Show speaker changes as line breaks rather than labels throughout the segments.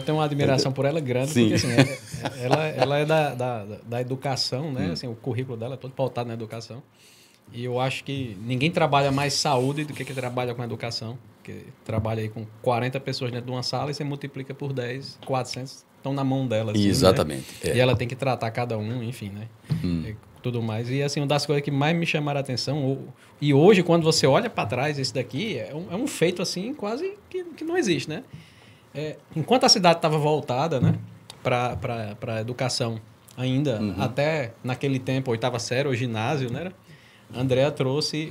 tenho uma admiração por ela grande,
Sim.
porque assim, ela é da educação, né? Assim, o currículo dela é todo pautado na educação. E eu acho que ninguém trabalha mais saúde do que trabalha com educação. Porque trabalha aí com 40 pessoas dentro de uma sala e você multiplica por 10, 400 estão na mão dela. Assim,
Exatamente.
Né? E ela tem que tratar cada um, enfim, né? E tudo mais. E assim, uma das coisas que mais me chamaram a atenção, e hoje, quando você olha para trás, esse daqui é um feito assim, quase que não existe, né? Enquanto a cidade estava voltada, né, para a educação ainda, até naquele tempo, oitava série, ou ginásio, né? A Andrea trouxe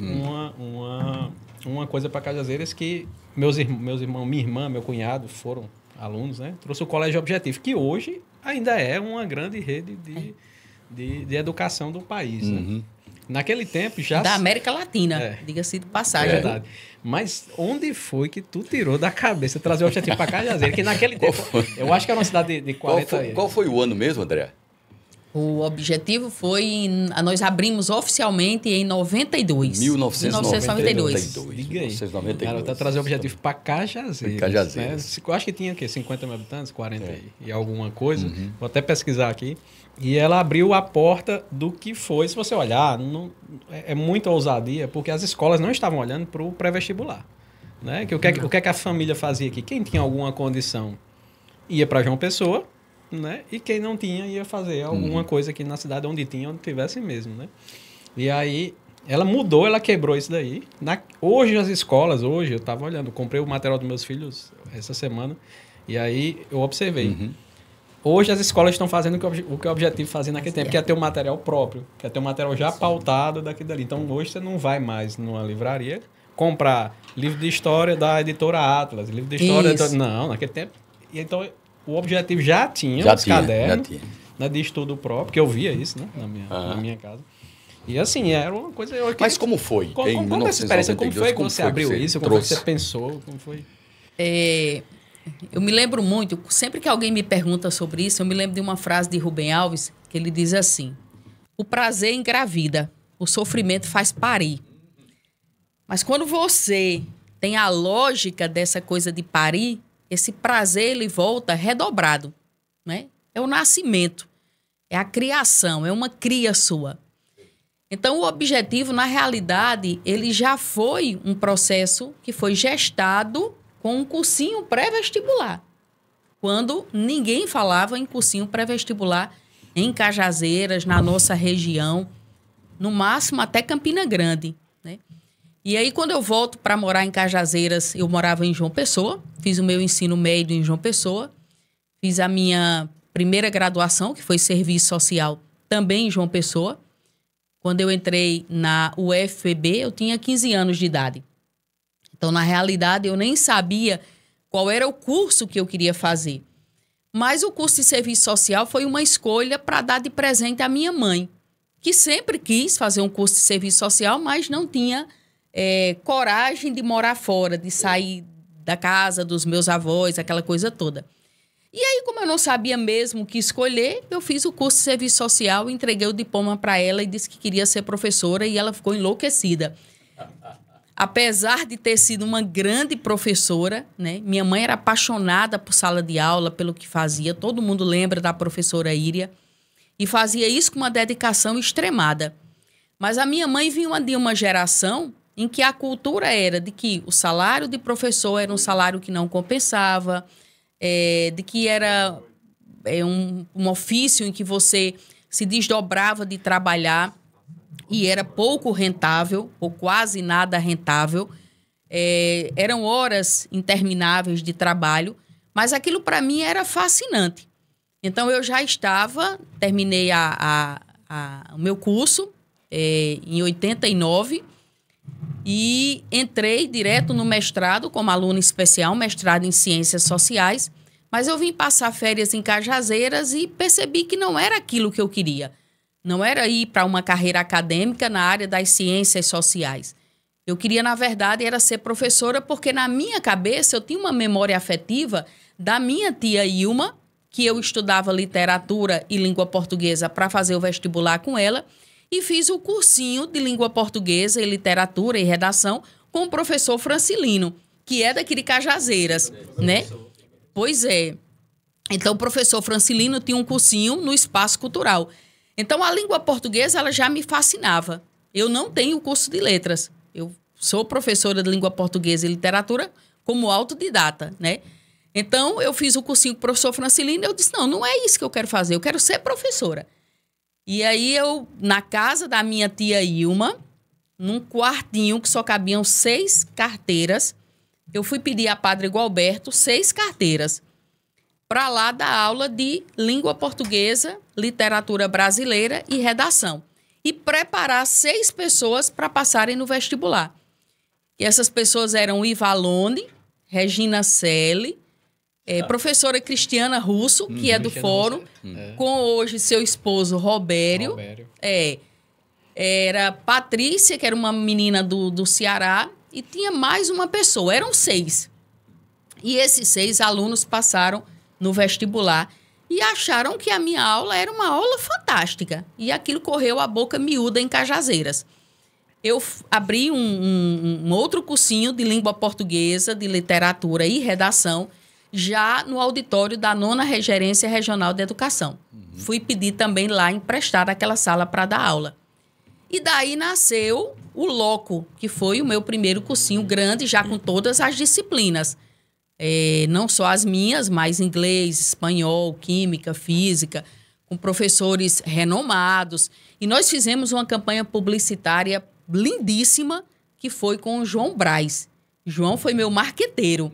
uma coisa para Cajazeiras que meus irmãos, minha irmã, meu cunhado foram alunos, né? Trouxe o Colégio Objetivo, que hoje ainda é uma grande rede de educação do país, né? Naquele tempo já...
Da América Latina, diga-se de passagem.
É verdade. Mas onde foi que tu tirou da cabeça trazer o Objetivo para Cajazeiras? Que naquele tempo, eu acho que era uma cidade de 40...
Qual foi o ano mesmo, André?
O Objetivo foi... Nós abrimos oficialmente em 92.
1992.
Diga aí.
1992.
Cara, tá trazer o Objetivo para Cajazeiras.
Cajazeiras.
Né? Eu acho que tinha, 50 mil habitantes, 40 e alguma coisa. Vou até pesquisar aqui. E ela abriu a porta do que foi. Se você olhar, é muita ousadia, porque as escolas não estavam olhando para o pré-vestibular. Né? O que é que a família fazia aqui? Quem tinha alguma condição ia para João Pessoa, né? E quem não tinha ia fazer alguma coisa aqui na cidade onde tivesse mesmo, né? E aí ela mudou, ela quebrou isso daí. Hoje as escolas, eu estava olhando, comprei o material dos meus filhos essa semana e aí eu observei. Hoje as escolas estão fazendo o que o Objetivo fazia naquele tempo, que é ter um material próprio, que é ter um material já pautado daqui e dali. Então hoje você não vai mais numa livraria comprar livro de história da editora Atlas, livro de história... Não, naquele tempo... E então... O Objetivo já tinha cadernos né, de estudo próprio, que eu via isso, né, na minha casa. E assim, era uma coisa...
Mas como foi?
Conta essa experiência, como foi quando você abriu isso, como foi que você pensou, como foi?
Eu me lembro muito, sempre que alguém me pergunta sobre isso, eu me lembro de uma frase de Rubem Alves, que ele diz assim: o prazer engravida, o sofrimento faz parir. Mas quando você tem a lógica dessa coisa de parir, esse prazer, ele volta redobrado, né? É o nascimento, é a criação, é uma cria sua. Então, o Objetivo, na realidade, ele já foi um processo que foi gestado com um cursinho pré-vestibular. Quando ninguém falava em cursinho pré-vestibular em Cajazeiras, na nossa região, no máximo até Campina Grande, né? E aí, quando eu volto para morar em Cajazeiras, eu morava em João Pessoa, fiz o meu ensino médio em João Pessoa, fiz a minha primeira graduação, que foi Serviço Social, também em João Pessoa. Quando eu entrei na UFPB, eu tinha 15 anos de idade. Então, na realidade, eu nem sabia qual era o curso que eu queria fazer. Mas o curso de Serviço Social foi uma escolha para dar de presente à minha mãe, que sempre quis fazer um curso de Serviço Social, mas não tinha... coragem de morar fora, de sair da casa dos meus avós, aquela coisa toda. E aí, como eu não sabia mesmo o que escolher, eu fiz o curso de Serviço Social, entreguei o diploma para ela e disse que queria ser professora e ela ficou enlouquecida. Apesar de ter sido uma grande professora, né? Minha mãe era apaixonada por sala de aula, pelo que fazia. Todo mundo lembra da professora Íria. E fazia isso com uma dedicação extremada. Mas a minha mãe vinha de uma geração em que a cultura era de que o salário de professor era um salário que não compensava, de que era um ofício em que você se desdobrava de trabalhar e era pouco rentável, ou quase nada rentável. Eram horas intermináveis de trabalho, mas aquilo para mim era fascinante. Então, eu já terminei o meu curso em 89, e entrei direto no mestrado como aluna especial, mestrado em Ciências Sociais, mas eu vim passar férias em Cajazeiras e percebi que não era aquilo que eu queria. Não era ir para uma carreira acadêmica na área das ciências sociais. Eu queria, na verdade, era ser professora, porque na minha cabeça eu tinha uma memória afetiva da minha tia Ilma, que eu estudava literatura e língua portuguesa para fazer o vestibular com ela, e fiz o cursinho de língua portuguesa e literatura e redação com o professor Francilino, que é daqui de Cajazeiras, né? Pois é. Então, o professor Francilino tinha um cursinho no Espaço Cultural. Então, a língua portuguesa, ela já me fascinava. Eu não tenho curso de letras. Eu sou professora de língua portuguesa e literatura como autodidata, né? Então, eu fiz o cursinho com o professor Francilino e eu disse, não é isso que eu quero fazer, eu quero ser professora. E aí, na casa da minha tia Ilma, num quartinho que só cabiam 6 carteiras, eu fui pedir a Padre Gualberto 6 carteiras para lá dar aula de língua portuguesa, literatura brasileira e redação. E preparar 6 pessoas para passarem no vestibular. E essas pessoas eram Ivalone, Regina Selle, professora Cristiana Russo, que é do Fórum, com hoje seu esposo Robério. Era Patrícia, que era uma menina do Ceará, e tinha mais uma pessoa, eram 6. E esses 6 alunos passaram no vestibular e acharam que a minha aula era uma aula fantástica. E aquilo correu a boca miúda em Cajazeiras. Eu abri um outro cursinho de língua portuguesa, de literatura e redação, já no auditório da 9ª Gerência Regional de Educação. Fui pedir também lá emprestar aquela sala para dar aula. E daí nasceu o LOCO, que foi o meu primeiro cursinho grande, já com todas as disciplinas. Não só as minhas, mas inglês, espanhol, química, física, com professores renomados. E nós fizemos uma campanha publicitária lindíssima, que foi com o João Braz. João foi meu marqueteiro.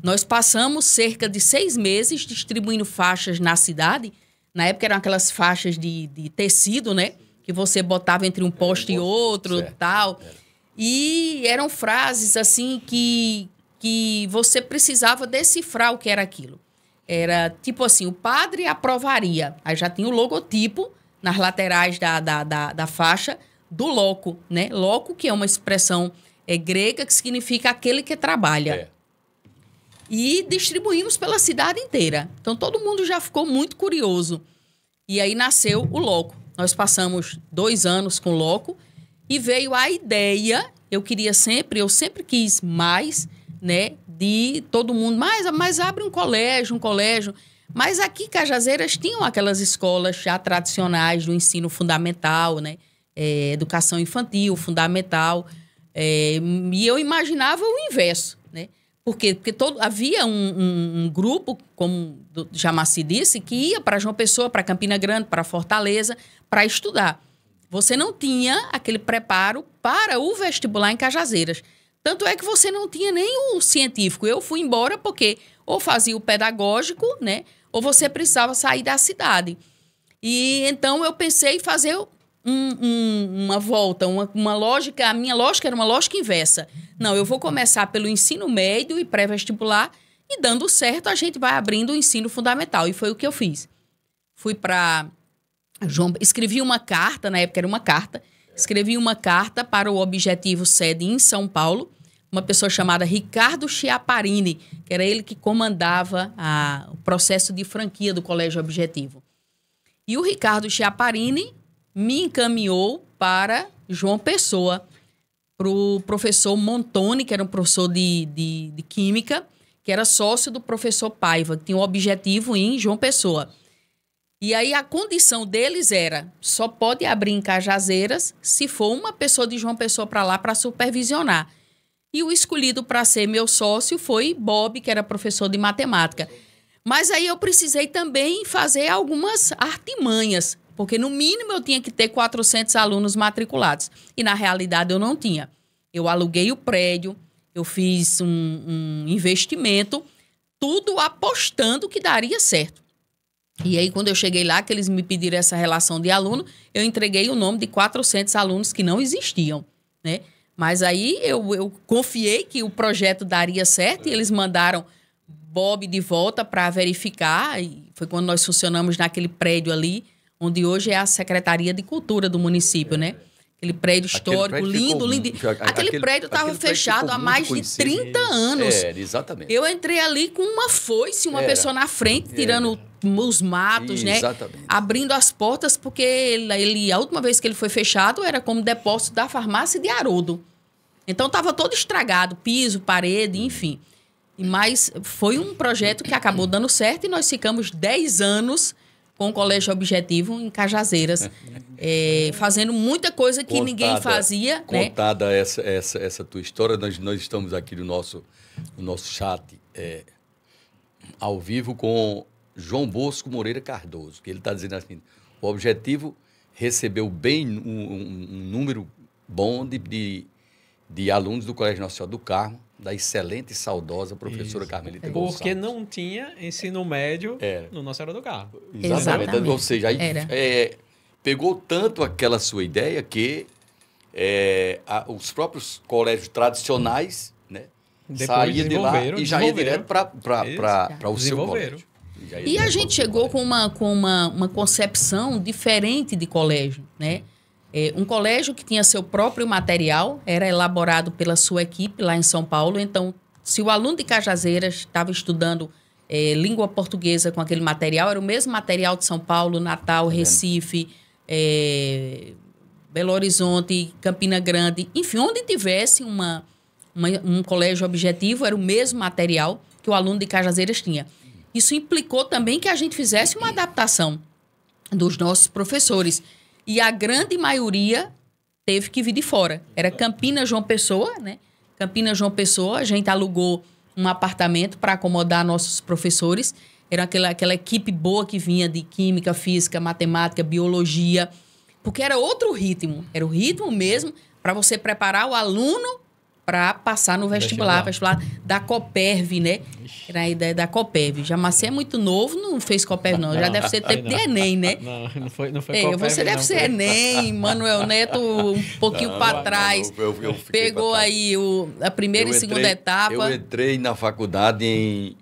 Nós passamos cerca de 6 meses distribuindo faixas na cidade. Na época eram aquelas faixas de tecido, né? Que você botava entre um poste e outro, certo, tal. E eram frases, assim, que você precisava decifrar o que era aquilo. Era tipo assim, o padre aprovaria. Aí já tinha o logotipo nas laterais da faixa do LOCO, né? LOCO, que é uma expressão grega que significa aquele que trabalha. E distribuímos pela cidade inteira. Então, todo mundo já ficou muito curioso. E aí nasceu o LOCO. Nós passamos 2 anos com o LOCO e veio a ideia, eu sempre quis mais, né, de todo mundo, mas abre um colégio. Mas aqui, Cajazeiras, tinham aquelas escolas já tradicionais do ensino fundamental, né, educação infantil, fundamental, e eu imaginava o inverso, né, porque havia um grupo, como Jamaci disse, que ia para João Pessoa, para Campina Grande, para Fortaleza, para estudar. Você não tinha aquele preparo para o vestibular em Cajazeiras. Tanto é que você não tinha nem o científico. Eu fui embora porque ou fazia o pedagógico, né, ou você precisava sair da cidade. E então eu pensei em fazer uma volta, uma lógica. A minha lógica era uma lógica inversa. Não, eu vou começar pelo ensino médio e pré-vestibular e, dando certo, a gente vai abrindo o ensino fundamental. E foi o que eu fiz. Fui para escrevi uma carta, na época era uma carta, escrevi uma carta para o Objetivo Sede em São Paulo, uma pessoa chamada Ricardo Chiaparini, que era ele que comandava o processo de franquia do Colégio Objetivo. E o Ricardo Chiaparini me encaminhou para João Pessoa, para o professor Montoni, que era um professor de Química, que era sócio do professor Paiva, que tinha um objetivo em João Pessoa. E aí a condição deles era, só pode abrir em Cajazeiras se for uma pessoa de João Pessoa para lá para supervisionar. E o escolhido para ser meu sócio foi Bob, que era professor de matemática. Mas aí eu precisei também fazer algumas artimanhas, porque no mínimo eu tinha que ter 400 alunos matriculados. E na realidade eu não tinha. Eu aluguei o prédio, eu fiz um investimento, tudo apostando que daria certo. E aí, quando eu cheguei lá, que eles me pediram essa relação de aluno, eu entreguei o nome de 400 alunos que não existiam, né? Mas aí eu confiei que o projeto daria certo e eles mandaram Bob de volta para verificar. E foi quando nós funcionamos naquele prédio ali, onde hoje é a Secretaria de Cultura do município, né? Aquele prédio histórico, lindo. Aquele prédio estava fechado há mais de 30 anos.
Exatamente.
Eu entrei ali com uma foice, uma pessoa na frente, tirando os matos, né? Exatamente. Abrindo as portas, porque a última vez que ele foi fechado era como depósito da farmácia de Haroldo. Então estava todo estragado, piso, parede, enfim. Mas foi um projeto que acabou dando certo e nós ficamos 10 anos com o Colégio Objetivo em Cajazeiras, fazendo muita coisa que ninguém fazia.
Contada, né? essa tua história, nós estamos aqui no nosso chat ao vivo com João Bosco Moreira Cardoso, que ele está dizendo assim, o Objetivo recebeu bem um número bom de alunos do Colégio Nacional do Carmo, da excelente e saudosa professora Carmelita Gonçalves.
Porque não tinha ensino médio no Nossa Senhora do Carmo.
Exatamente. Ou seja, aí, pegou tanto aquela sua ideia que os próprios colégios tradicionais, né, saíam de lá e já ia direto para o seu colégio.
E a gente chegou com uma concepção diferente de colégio, né? Um colégio que tinha seu próprio material, era elaborado pela sua equipe lá em São Paulo. Então, se o aluno de Cajazeiras estava estudando língua portuguesa com aquele material, era o mesmo material de São Paulo, Natal, Recife, Belo Horizonte, Campina Grande. Enfim, onde tivesse um colégio objetivo, era o mesmo material que o aluno de Cajazeiras tinha. Isso implicou também que a gente fizesse uma adaptação dos nossos professores. E a grande maioria teve que vir de fora. Era Campinas, João Pessoa, né? Campinas, João Pessoa, a gente alugou um apartamento para acomodar nossos professores. Era aquela equipe boa que vinha de química, física, matemática, biologia. Porque era outro ritmo. Era o ritmo mesmo para você preparar o aluno para passar no vestibular da Coperv, né? Era a ideia da Coperv. Jamaci é muito novo, não fez Coperv, não. Já deve ser tempo de Enem, né?
Não foi Coperv.
Você deve ser Enem, Manuel Neto um pouquinho para trás.
Eu
pegou aí a primeira e segunda etapa.
Eu entrei na faculdade em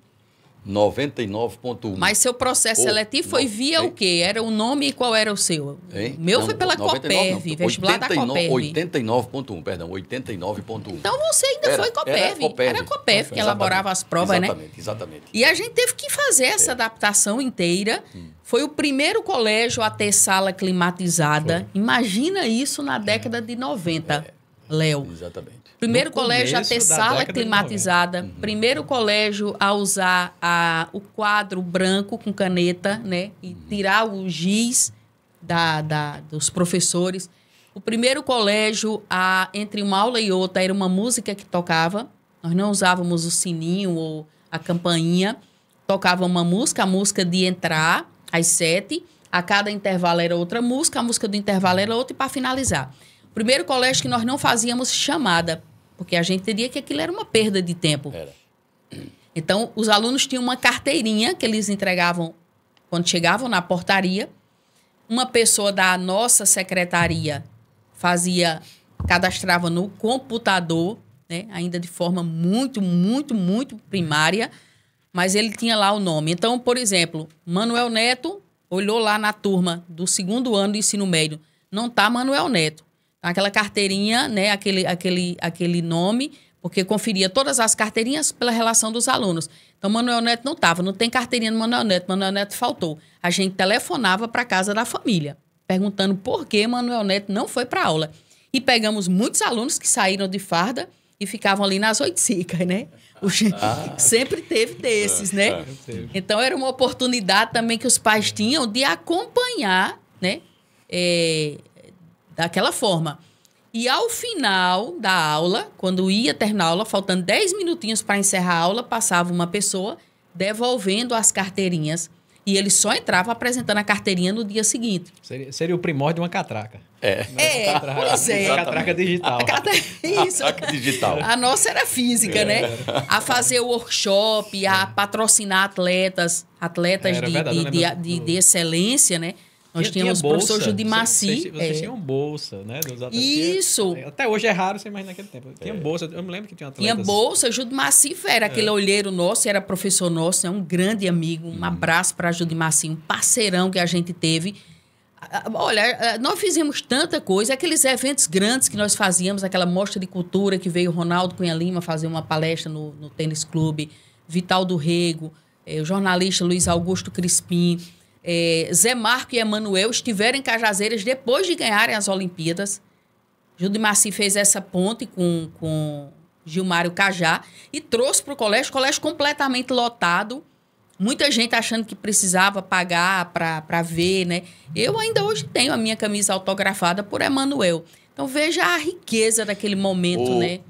99,1.
Mas seu processo seletivo foi via o quê? Era o nome e qual era o seu?
Hein?
O meu foi pela Coperv, vestibular da Coperv.
89,1, perdão, 89,1.
Então você ainda foi Coperv. Era Coperv que elaborava as provas,
Exatamente.
E a gente teve que fazer essa adaptação inteira. Foi o primeiro colégio a ter sala climatizada. Imagina isso na década de 90, Léo.
Exatamente.
Primeiro colégio a ter sala climatizada. Primeiro colégio a usar o quadro branco com caneta, né? E tirar o giz dos professores. O primeiro colégio, entre uma aula e outra, era uma música que tocava. Nós não usávamos o sininho ou a campainha. Tocava uma música, a música de entrar às 7. A cada intervalo era outra música, a música do intervalo era outra. E para finalizar, o primeiro colégio que nós não fazíamos chamada, porque a gente teria que aquilo era uma perda de tempo. Então, os alunos tinham uma carteirinha que eles entregavam quando chegavam na portaria. Uma pessoa da nossa secretaria cadastrava no computador, né? Ainda de forma muito, muito, muito primária, mas ele tinha lá o nome. Então, por exemplo, Manuel Neto olhou lá na turma do 2º ano do ensino médio. Não está Manuel Neto. Aquela carteirinha, né, aquele nome, porque conferia todas as carteirinhas pela relação dos alunos. Então, Manuel Neto não estava, não tem carteirinha do Manuel Neto faltou. A gente telefonava para a casa da família, perguntando por que Manuel Neto não foi para aula. E pegamos muitos alunos que saíram de farda e ficavam ali nas oiticas, né? Sempre teve desses, né? Então, era uma oportunidade também que os pais tinham de acompanhar, né? Daquela forma. E ao final da aula, quando ia terminar a aula, faltando 10 minutinhos para encerrar a aula, passava uma pessoa devolvendo as carteirinhas. E ele só entrava apresentando a carteirinha no dia seguinte.
Seria o primórdio de uma catraca.
Pois é.
Catraca digital.
Isso. Catraca digital. A nossa era física, né? A fazer workshop, a patrocinar atletas de excelência, né? Nós tínhamos o professor Judimaci.
Vocês tinham bolsa, né?
Isso.
Até hoje é raro, você imagina naquele tempo. Tinha bolsa, eu me lembro que tinha atletas.
Tinha bolsa, Judimaci era aquele olheiro nosso, era professor nosso, é um grande amigo. Um abraço para Judimaci, um parceirão que a gente teve. Olha, nós fizemos tanta coisa, aqueles eventos grandes que nós fazíamos, aquela mostra de cultura que veio o Ronaldo Cunha Lima fazer uma palestra no Tênis Clube, Vital do Rego, o jornalista Luiz Augusto Crispim, Zé Marco e Emanuel estiveram em Cajazeiras depois de ganharem as Olimpíadas. Judimaci fez essa ponte com Gilmário Cajá, e trouxe para o colégio completamente lotado, muita gente achando que precisava pagar para ver, né? Eu ainda hoje tenho a minha camisa autografada por Emanuel. Então, veja a riqueza daquele momento, né?